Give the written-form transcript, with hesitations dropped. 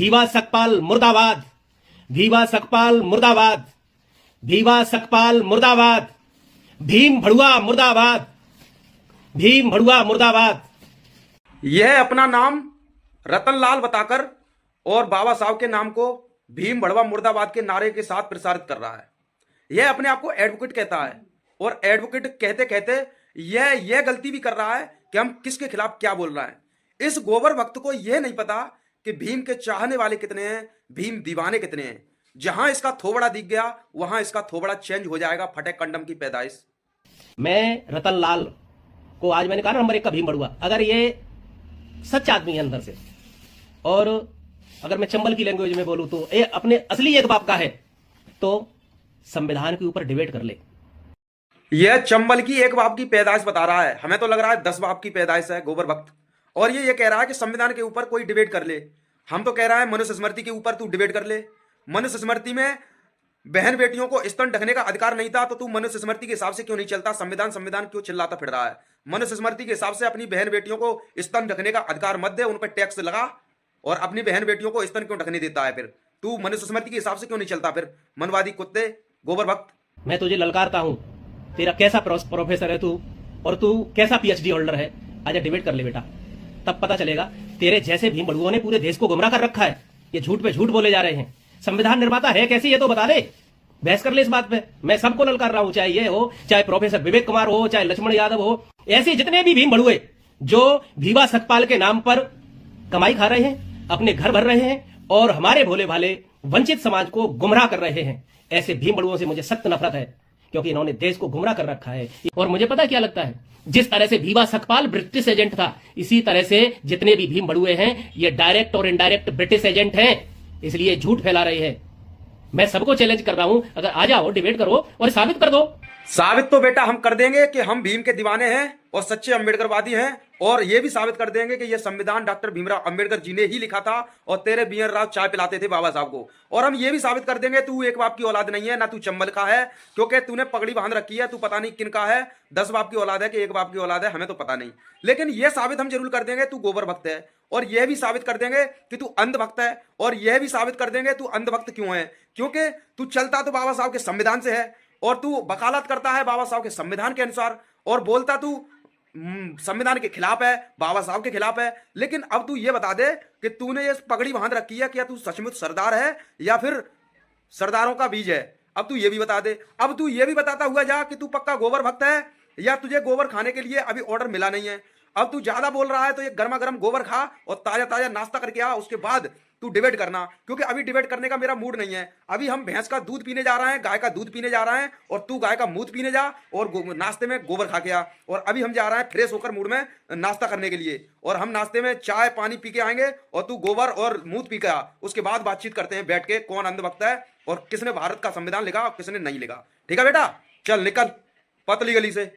भीवा सकपाल मुर्दाबाद, भीवा सकपाल मुर्दाबाद, भीवा सकपाल मुर्दाबाद, भीम भड़ुआ मुर्दाबाद, भीम भड़ुआ मुर्दाबाद। यह अपना नाम रतनलाल बताकर और बाबा साहब के नाम को भीम भड़वा मुर्दाबाद के नारे के साथ प्रसारित कर रहा है। यह अपने आप को एडवोकेट कहता है और एडवोकेट कहते कहते यह गलती भी कर रहा है कि हम किसके खिलाफ क्या बोल रहा है। इस गोबर भक्त को यह नहीं पता कि भीम के चाहने वाले कितने हैं, भीम दीवाने कितने हैं। जहां इसका थोबड़ा दिख गया वहां इसका थोबड़ा चेंज हो जाएगा। फटे कंडम की पैदाइश। मैं रतनलाल को आज मैंने कहा नंबर 1 का भीम भड़ुआ, अगर ये सच आदमी है अंदर से, और अगर मैं चंबल की लैंग्वेज में बोलूं तो ये अपने असली एक बाप का है, तो संविधान के ऊपर डिबेट कर ले। यह चंबल की एक बाप की पैदाइश बता रहा है। हमें तो लग रहा है 10 बाप की पैदाइश है गोबर भक्त। और ये कह रहा है कि संविधान के ऊपर कोई डिबेट कर ले। हम तो कह रहा है मनुष्य स्मृति के ऊपर तू डिबेट कर ले। मनुष्य स्मृति में बहन बेटियों को स्तन ढकने का अधिकार नहीं था, तो तू मनुष्य स्मृति के हिसाब से क्यों नहीं चलता? संविधान संविधान क्यों चिल्लाता फिर रहा है? मनुष्य स्मृति के हिसाब से अपनी बहन बेटियों को स्तन ढकने का अधिकार मत दे, उन पर टैक्स लगा, और अपनी बहन बेटियों को स्तन क्यों ढकने देता है? फिर तू मनुष्य स्मृति के हिसाब से क्यों नहीं चलता? फिर मनवादी कुत्ते गोबर भक्त। मैं तुझे ललकारता हूं, तेरा कैसा प्रोफेसर है तू, और तू कैसा पीएचडी होल्डर है। आजा डिबेट कर ले बेटा, तब पता चलेगा। तेरे जैसे भीम भड़ुओं ने पूरे देश को गुमराह कर रखा है। ये झूठ पे झूठ बोले जा रहे हैं। संविधान निर्माता है कैसी, ये तो बता ले, बहस कर ले इस बात पे। मैं सबको ललकार रहा हूं, चाहे ये हो, चाहे प्रोफेसर विवेक कुमार हो, चाहे लक्ष्मण यादव हो, ऐसे जितने भी भीम भड़ुए जो भीवा सकपाल के नाम पर कमाई खा रहे हैं, अपने घर भर रहे हैं और हमारे भोले भाले वंचित समाज को गुमराह कर रहे हैं, ऐसे भीम भड़ुओं से मुझे सख्त नफरत है, क्योंकि इन्होंने देश को गुमराह कर रखा है। और मुझे पता क्या लगता है, जिस तरह से भीवा सकपाल ब्रिटिश एजेंट था, इसी तरह से जितने भी भीम भड़ुए हैं ये डायरेक्ट और इनडायरेक्ट ब्रिटिश एजेंट हैं, इसलिए झूठ फैला रहे हैं। मैं सबको चैलेंज कर रहा हूं, अगर आ जाओ डिबेट करो और साबित कर दो। साबित तो बेटा हम कर देंगे कि हम भीम के दीवाने हैं और सच्चे अम्बेडकरवादी हैं, और ये भी साबित कर देंगे कि ये संविधान डॉक्टर भीमराव अंबेडकर जी ने ही लिखा था और तेरे बीएन राव चाय पिलाते थे बाबा साहब को। और हम ये भी साबित कर देंगे तू एक बाप की औलाद नहीं है, ना तू चंबल का है, क्योंकि तूने पगड़ी बांध रखी है। तू पता नहीं किन का है, 10 बाप की औलाद है कि एक बाप की औलाद है, हमें तो पता नहीं। लेकिन यह साबित हम जरूर कर देंगे तू गोबर भक्त है, और यह भी साबित कर देंगे कि तू अंधभक्त है, और यह भी साबित कर देंगे तू अंधभक्त क्यों है, क्योंकि तू चलता तो बाबा साहब के संविधान से है, और तू वकालत करता है बाबा साहब के संविधान के अनुसार, और बोलता तू संविधान के खिलाफ है, बाबा साहब के खिलाफ है। लेकिन अब तू ये बता दे कि तूने ये पगड़ी बांध रखी है, क्या तू सचमुच सरदार है या फिर सरदारों का बीज है? अब तू ये भी बता दे। अब तू ये भी बताता हुआ जा कि तू पक्का गोबर भक्त है या तुझे गोबर खाने के लिए अभी ऑर्डर मिला नहीं है। अब तू ज्यादा बोल रहा है तो ये गर्मा गर्म गोबर खा और ताजा ताजा नाश्ता करके आ, उसके बाद तू डिबेट करना, क्योंकि अभी डिबेट करने का मेरा मूड नहीं है। अभी हम भैंस का दूध पीने जा रहे हैं, गाय का दूध पीने जा रहे हैं, और तू गाय का मूत पीने जा और नाश्ते में गोबर खा के आ। और अभी हम जा रहे हैं फ्रेश होकर मूड में नाश्ता करने के लिए, और हम नाश्ते में चाय पानी पी के आएंगे और तू गोबर और मूत पी के आ। उसके बाद बातचीत करते हैं बैठ के, कौन अंधभक्त है और किसने भारत का संविधान लिखा और किसने नहीं लिखा। ठीक है बेटा, चल निकल पतली गली से।